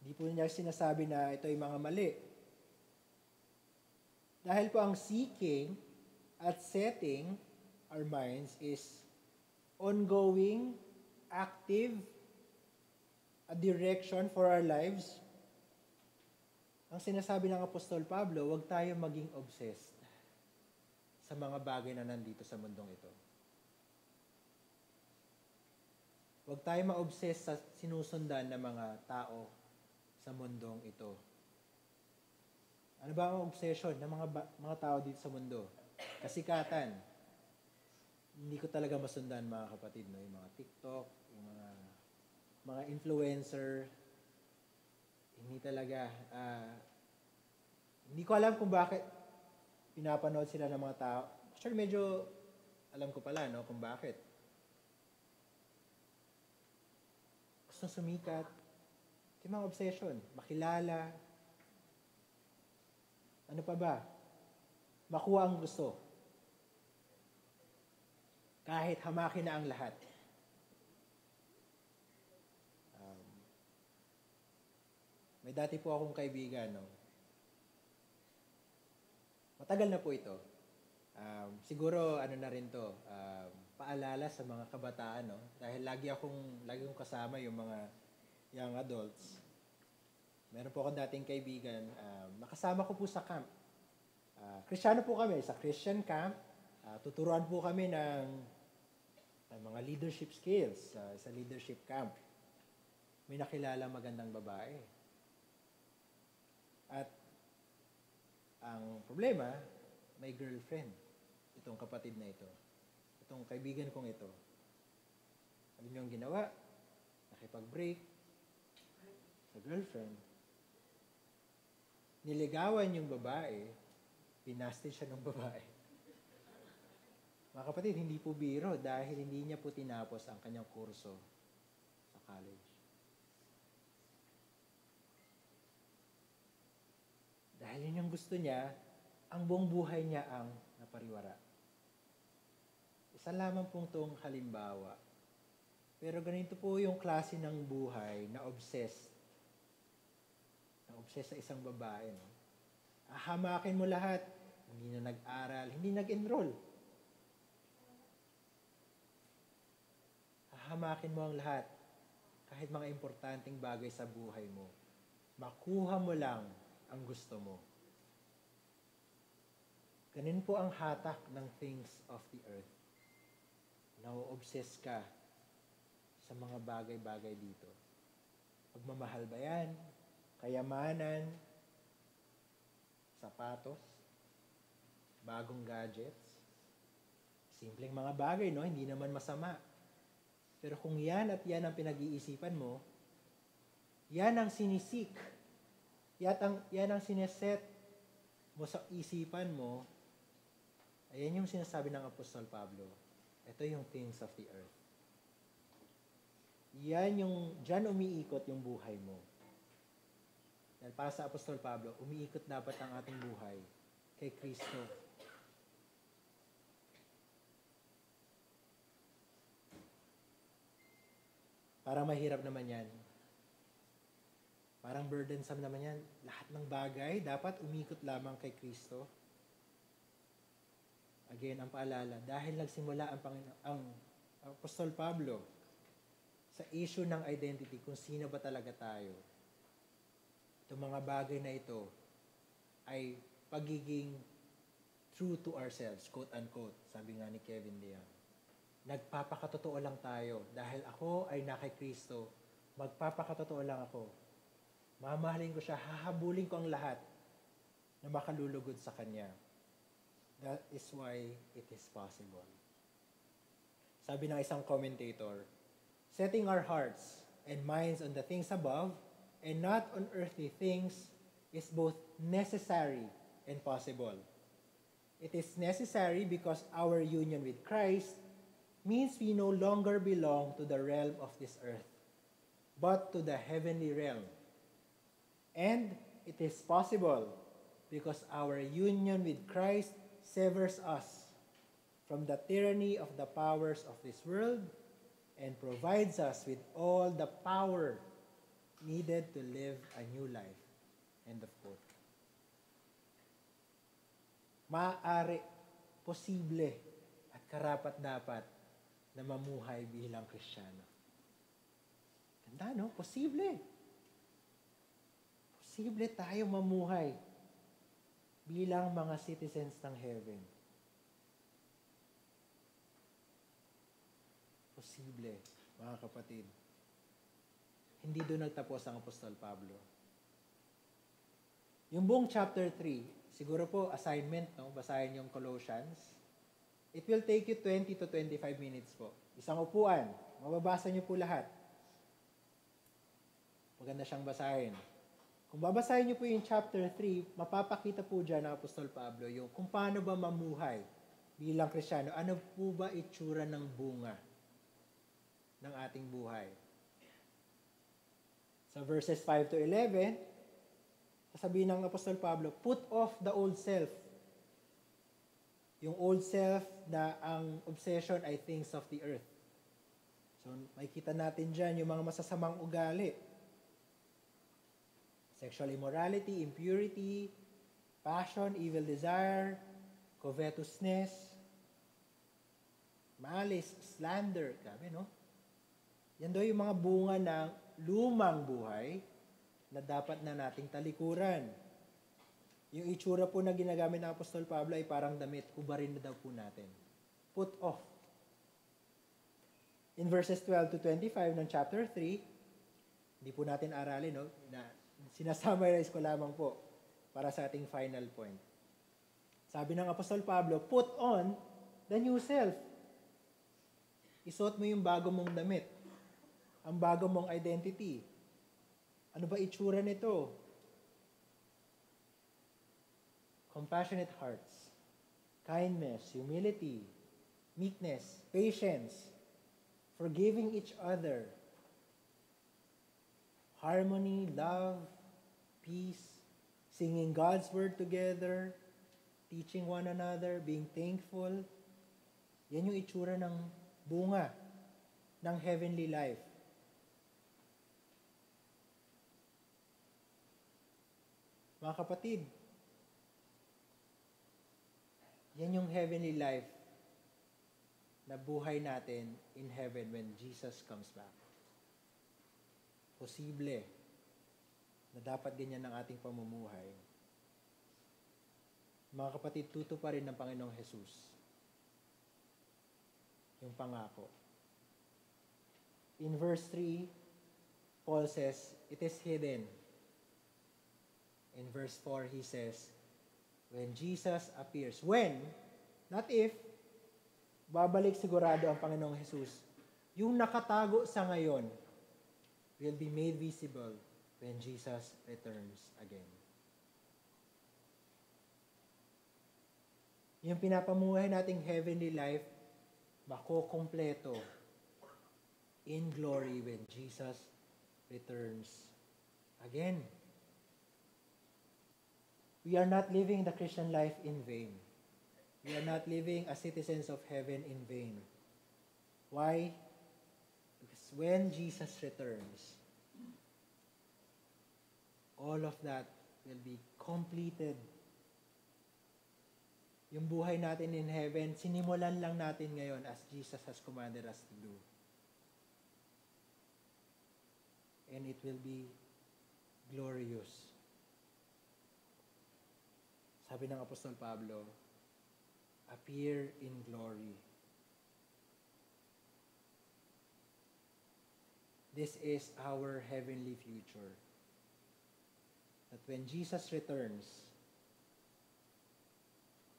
Hindi po niya sinasabi na ito ay mga mali. Dahil po ang seeking at setting our minds is ongoing, active, a direction for our lives. Ang sinasabi ng Apostol Pablo, huwag tayo maging obsessed sa mga bagay na nandito sa mundong ito. Huwag tayo ma-obsess sa sinusundan ng mga tao sa mundong ito. Ano ba ang obsession ng mga tao dito sa mundo? Kasikatan. Hindi ko talaga masundan, mga kapatid, no? Yung mga TikTok, yung mga influencer. Hindi talaga. Hindi ko alam kung bakit pinapanood sila ng mga tao. Actually, medyo alam ko pala, no, kung bakit. Gusto sumikat. Ito yung mga obsession. Makilala. Ano pa ba? Makuha ang gusto. Kahit hamakin na ang lahat. May dati po akong kaibigan, no? Matagal na po ito. Siguro, ano na rin to, paalala sa mga kabataan, no? Dahil lagi akong kasama yung mga young adults. Meron po akong dating kaibigan, nakasama ko po sa camp. Kristiyano po kami, sa Christian camp. Tuturuan po kami ng mga leadership skills sa leadership camp. May nakilala magandang babae. At ang problema, may girlfriend. Itong kapatid na ito. Itong kaibigan kong ito. Alam niyo ang ginawa? Nakipag-break sa girlfriend. Niligawan yung babae, pinasted siya ng babae. Mga kapatid, hindi po biro dahil hindi niya po tinapos ang kanyang kurso sa college. Dahil yun yung gusto niya, ang buong buhay niya ang napariwara. Isa lamang pong itong halimbawa. Pero ganito po yung klase ng buhay na obsessed. Na obsessed sa isang babae. No? Hamakin mo lahat. Hindi na nag-aral, hindi nag-enroll. Hamakin mo ang lahat. Kahit mga importanteng bagay sa buhay mo. Makuha mo lang ang gusto mo. Ganun po ang hatak ng things of the earth. Na-obsess ka sa mga bagay-bagay dito. Pagmamahal ba yan? Kayamanan? Sapatos? Bagong gadgets? Simpleng mga bagay, no? Hindi naman masama. Pero kung yan at yan ang pinag-iisipan mo, yan ang sinisik Yan ang sineset mo sa isipan mo. Ayan yung sinasabi ng Apostol Pablo. Ito yung things of the earth. Diyan umiikot yung buhay mo. Dahil para sa Apostol Pablo, umiikot dapat ang ating buhay kay Kristo. Parang mahirap naman yan. Parang burdensome naman yan. Lahat ng bagay dapat umikot lamang kay Kristo. Again, ang paalala, dahil nagsimula ang Apostol Pablo sa issue ng identity, kung sino ba talaga tayo. Itong mga bagay na ito ay pagiging true to ourselves, quote-unquote, sabi nga ni Kevin DeYoung. Nagpapakatotoo lang tayo. Dahil ako ay na kay Kristo, magpapakatotoo lang ako. Mamahalin ko siya, hahabulin ko ang lahat na makalulugod sa Kanya. That is why it is possible. Sabi ng isang commentator, setting our hearts and minds on the things above and not on earthly things is both necessary and possible. It is necessary because our union with Christ means we no longer belong to the realm of this earth, but to the heavenly realm. And it is possible because our union with Christ severs us from the tyranny of the powers of this world and provides us with all the power needed to live a new life. End of quote. Maaari, posible, at karapat-dapat na mamuhay bilang Kristiyano. Ganda, no? Posible. Posible tayo mamuhay bilang mga citizens ng heaven. Posible, mga kapatid. Hindi doon nagtapos ang Apostol Pablo. Yung buong chapter 3, siguro po assignment, no? Basahin yung Colossians. It will take you 20 to 25 minutes po. Isang upuan. Mababasa niyo po lahat. Maganda siyang basahin. Kung babasahin niyo po yung chapter 3, mapapakita po dyan ng Apostol Pablo yung kung paano ba mamuhay bilang Kristiyano. Ano po ba itsura ng bunga ng ating buhay? Sa verses 5 to 11, sasabihin ng Apostol Pablo, put off the old self. Yung old self na ang obsession ay things of the earth. So, makikita natin dyan yung mga masasamang ugali. Sexual immorality, impurity, passion, evil desire, covetousness, malice, slander. Grabe, no? Yan daw yung mga bunga ng lumang buhay na dapat na nating talikuran. Yung itsura po na ginagamit ng Apostol Pablo ay parang damit, kubarin na daw po natin. Put off. In verses 12 to 25 ng chapter 3, hindi po natin aralin, no? Sinasummarize ko lamang po para sa ating final point. Sabi ng Apostol Pablo, put on the new self. Isuot mo yung bago mong damit. Ang bago mong identity. Ano ba itsura nito? Compassionate hearts, kindness, humility, meekness, patience, forgiving each other, harmony, love, peace, singing God's word together, teaching one another, being thankful. Yan yung itsura ng bunga ng heavenly life. Mga kapatid, yan yung heavenly life na buhay natin in heaven when Jesus comes back. Posible na dapat ganyan ang ating pamumuhay. Mga kapatid, tuto pa rin ng Panginoong Jesus yung pangako. In verse 3, Paul says, it is hidden. In verse 4, he says, when Jesus appears. When, not if, babalik sigurado ang Panginoong Jesus. Yung nakatago sa ngayon will be made visible when Jesus returns again. Yung pinapamuhay nating heavenly life, makukumpleto in glory when Jesus returns again. We are not living the Christian life in vain. We are not living as citizens of heaven in vain. Why? Because when Jesus returns, all of that will be completed. Yung buhay natin in heaven, sinimulan lang natin ngayon as Jesus has commanded us to do. And it will be glorious. Sabi ng Apostol Pablo, appear in glory. This is our heavenly future. That when Jesus returns,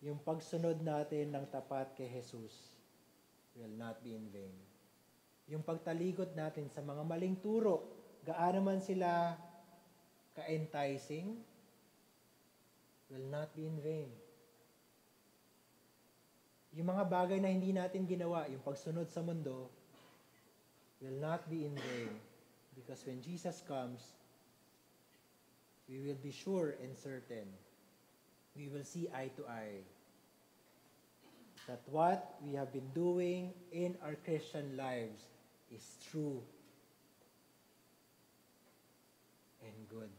yung pagsunod natin ng tapat kay Jesus will not be in vain. Yung pagtalikod natin sa mga maling turo, gaano man sila ka-enticing, will not be in vain. Yung mga bagay na hindi natin ginawa, yung pagsunod sa mundo, will not be in vain. Because when Jesus comes, we will be sure and certain, we will see eye to eye, that what we have been doing in our Christian lives is true and good.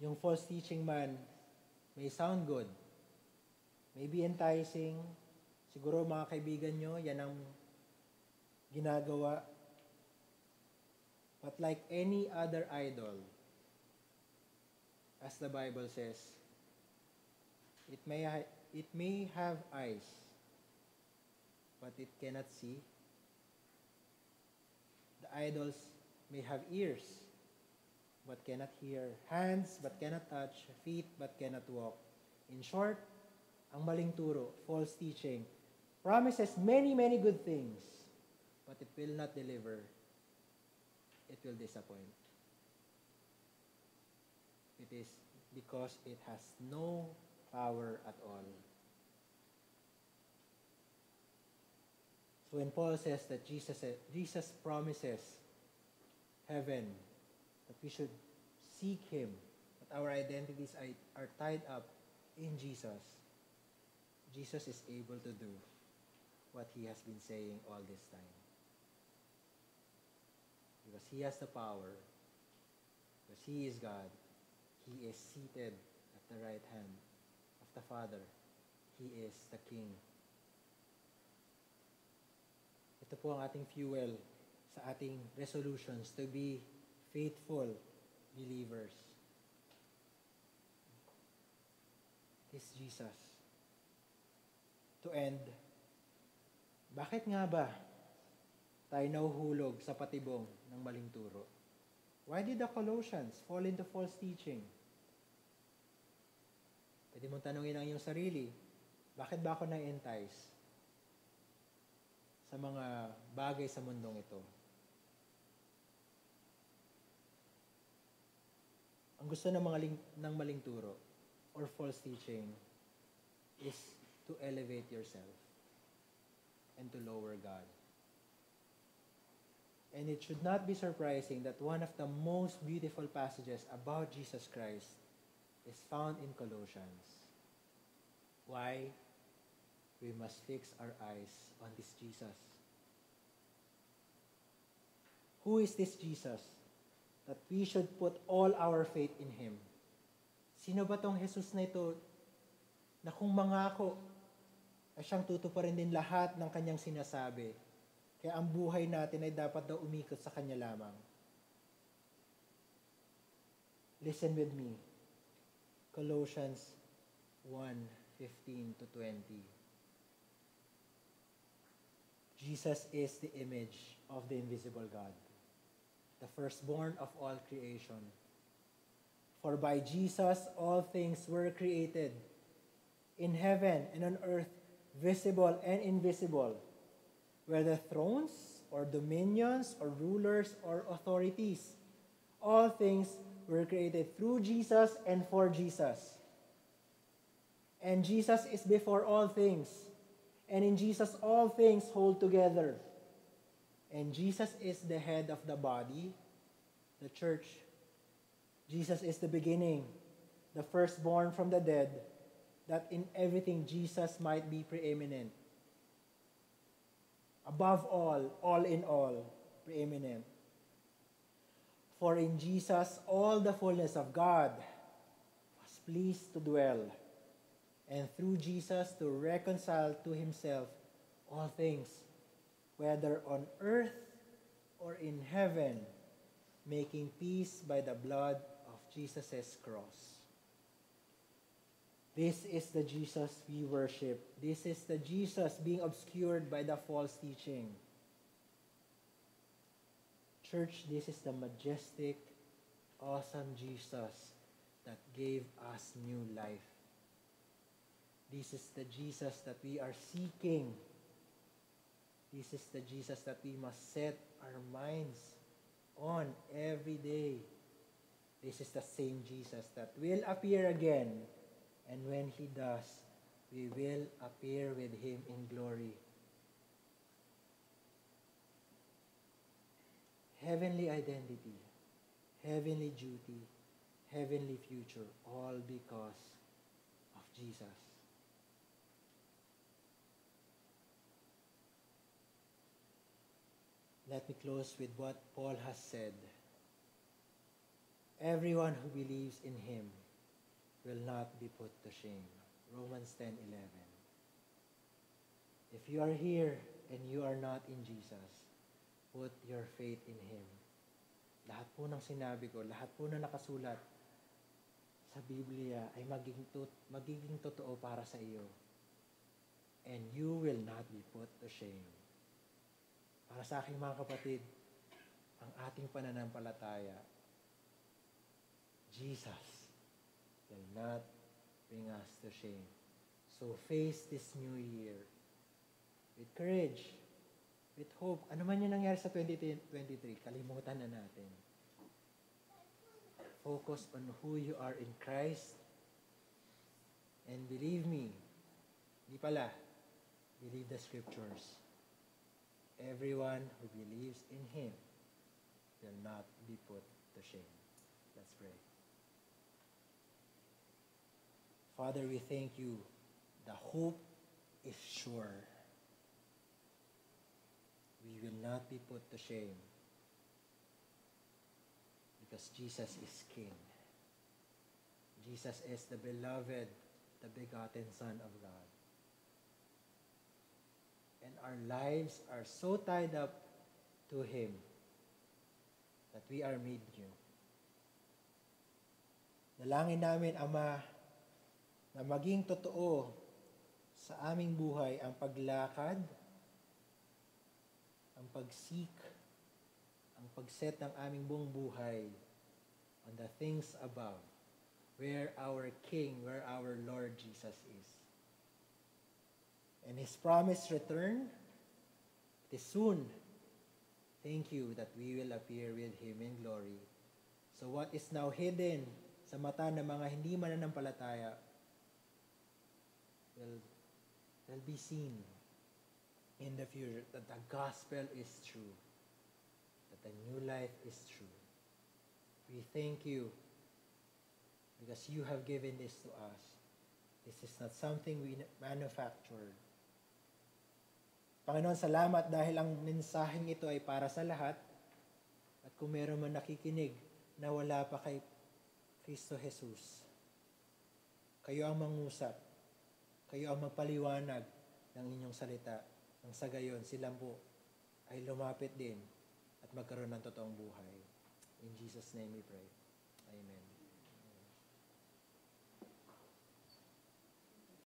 Yung false teaching man may sound good, may be enticing. Siguro mga kaibigan nyo, yan ang ginagawa. But like any other idol, as the Bible says, it may have eyes, but it cannot see. The idols may have ears, but cannot hear, hands, but cannot touch, feet, but cannot walk. In short, ang maling turo, false teaching, promises many, many good things, but it will not deliver. It will disappoint. It is because it has no power at all. So when Paul says that Jesus promises heaven, that we should seek Him, that our identities are tied up in Jesus, Jesus is able to do what He has been saying all this time. Because He has the power, because He is God, He is seated at the right hand of the Father. He is the King. Ito po ang ating fuel sa ating resolutions to be faithful believers. This Jesus. To end, bakit nga ba tayo nahuhulog sa patibong ng maling turo? Why did the Colossians fall into false teaching? Pwede mong tanungin ang iyong sarili, bakit ba ako na-entice sa mga bagay sa mundong ito? Ang gusto ng ng maling turo or false teaching is to elevate yourself and to lower God. And it should not be surprising that one of the most beautiful passages about Jesus Christ is found in Colossians. Why? We must fix our eyes on this Jesus. Who is this Jesus that we should put all our faith in Him? Sino ba tong Jesus na ito na kung mangako ay siyang tutuparin din lahat ng kanyang sinasabi? Kaya ang buhay natin ay dapat daw umikot sa Kanya lamang. Listen with me. Colossians 1:15 to 20. Jesus is the image of the invisible God, the firstborn of all creation. For by Jesus all things were created, in heaven and on earth, visible and invisible, whether thrones or dominions or rulers or authorities. All things were created through Jesus and for Jesus. And Jesus is before all things. And in Jesus all things hold together. And Jesus is the head of the body, the church. Jesus is the beginning, the firstborn from the dead, that in everything Jesus might be preeminent. Above all in all, preeminent. For in Jesus all the fullness of God was pleased to dwell, and through Jesus to reconcile to himself all things, whether on earth or in heaven, making peace by the blood of Jesus' cross. This is the Jesus we worship. This is the Jesus being obscured by the false teaching. Church, this is the majestic, awesome Jesus that gave us new life. This is the Jesus that we are seeking. This is the Jesus that we must set our minds on every day. This is the same Jesus that will appear again. And when he does, we will appear with him in glory. Heavenly identity, heavenly duty, heavenly future, all because of Jesus. Let me close with what Paul has said. Everyone who believes in him will not be put to shame. Romans 10:11. If you are here and you are not in Jesus, put your faith in him. Lahat po ng sinabi ko, lahat po na nakasulat sa Biblia ay magiging totoo para sa iyo. And you will not be put to shame. Para sa aking mga kapatid, ang ating pananampalataya, Jesus will not bring us to shame. So face this new year with courage, with hope. Ano man yung nangyari sa 2023, kalimutan na natin. Focus on who you are in Christ. And believe me, believe the scriptures. Everyone who believes in him will not be put to shame. Let's pray. Father, we thank you. The hope is sure. We will not be put to shame because Jesus is King. Jesus is the beloved, the begotten Son of God. And our lives are so tied up to him that we are made new. Dalangin namin, Ama, na maging totoo sa aming buhay ang paglakad, ang pagsik, ang pagset ng aming buong buhay on the things above, where our King, where our Lord Jesus is. And his promised return, it is soon. Thank you that we will appear with him in glory. So what is now hidden sa mata ng mga hindi mananampalataya will be seen in the future, that the gospel is true, that the new life is true. We thank you because you have given this to us. This is not something we manufactured. Panginoon, salamat dahil ang mensaheng ito ay para sa lahat. At kung meron man nakikinig na wala pa kay Kristo Jesus, kayo ang mangusap, kayo ang magpaliwanag ng inyong salita. Nang sa gayon, sila po ay lumapit din at magkaroon ng totoong buhay. In Jesus' name we pray. Amen.